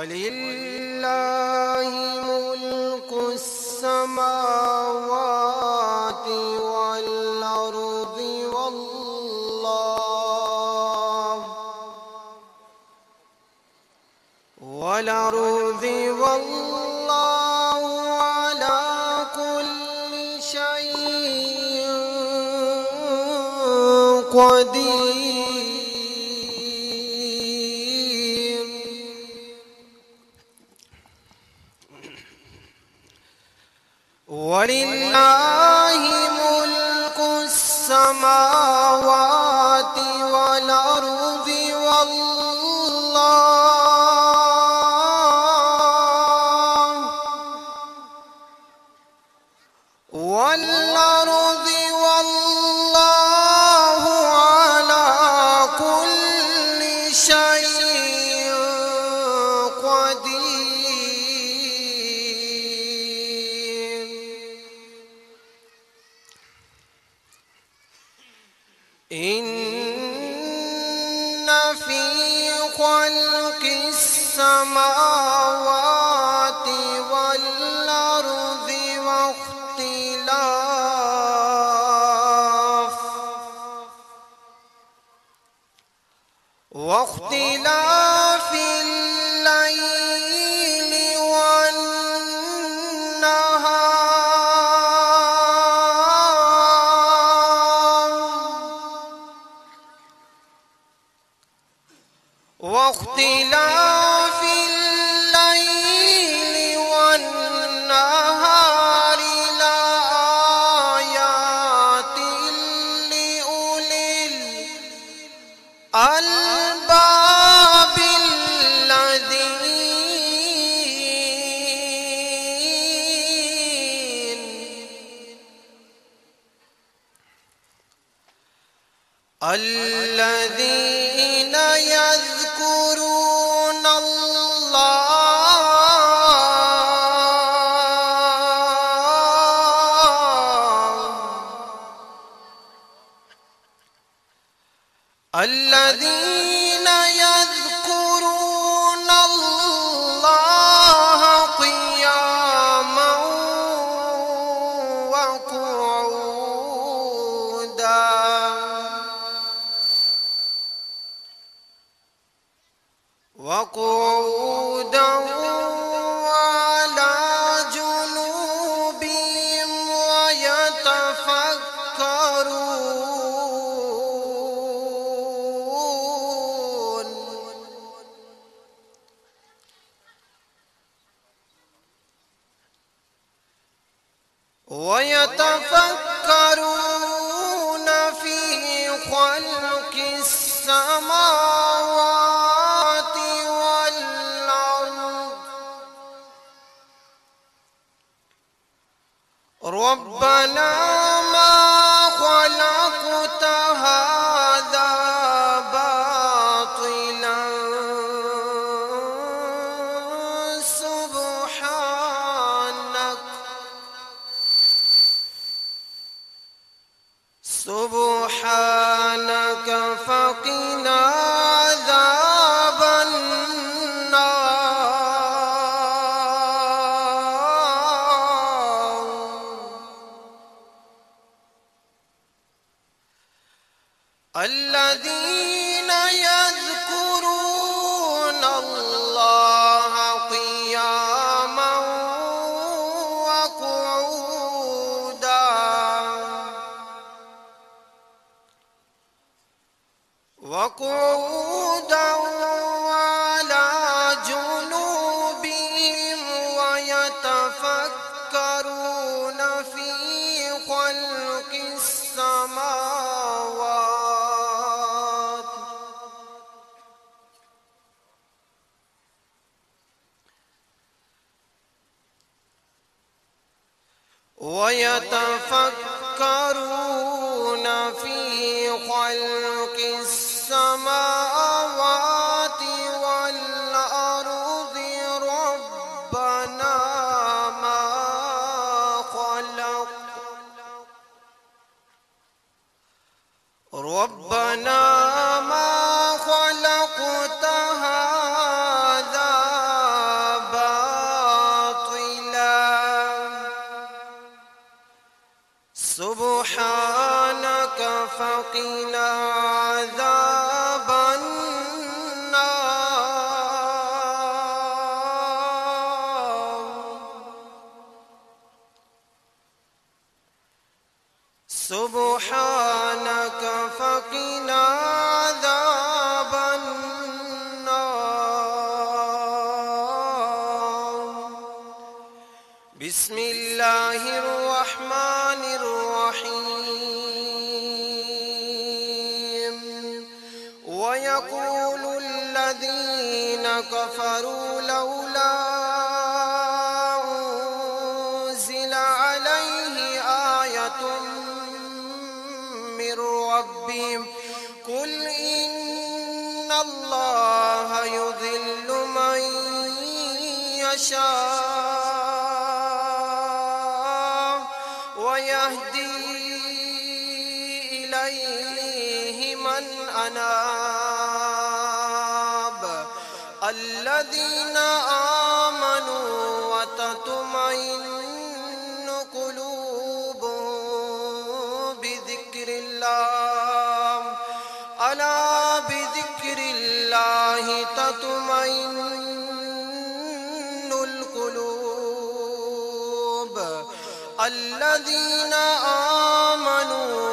ولله ملك السماوات والأرض والله على كل شيء قدير. ولله ملك السماوات والأرض والله على كل شيء قدير. إن في خلق السماوات والأرض واختلاف الليل والنهار لآيات لأولي الألباب الذين يذكرون الله قياما وقعودا وعلى جنوبهم ويتفكرون في خلق السماوات والأرض ربنا ما خلقت هذا باطلا سبحانك فقنا عذاب النار. الذين يذكرون الله قياما وقعودا وعلى جنوبهم ويتفكرون في خلق السماوات والأرض ربنا ما خلقت هذا فقنا عذاب النار سبحانك فقنا عذاب النار بسم الله الرحمن الرحيم ويقول الذين كفروا لولا أنزل عليه آية من ربهم قل إن الله يضل من يشاء ويهدي إليه من أناب الذين آمنوا وتطمئن قلوبهم بذكر الله ألا بذكر الله تطمئن القلوب الذين آمنوا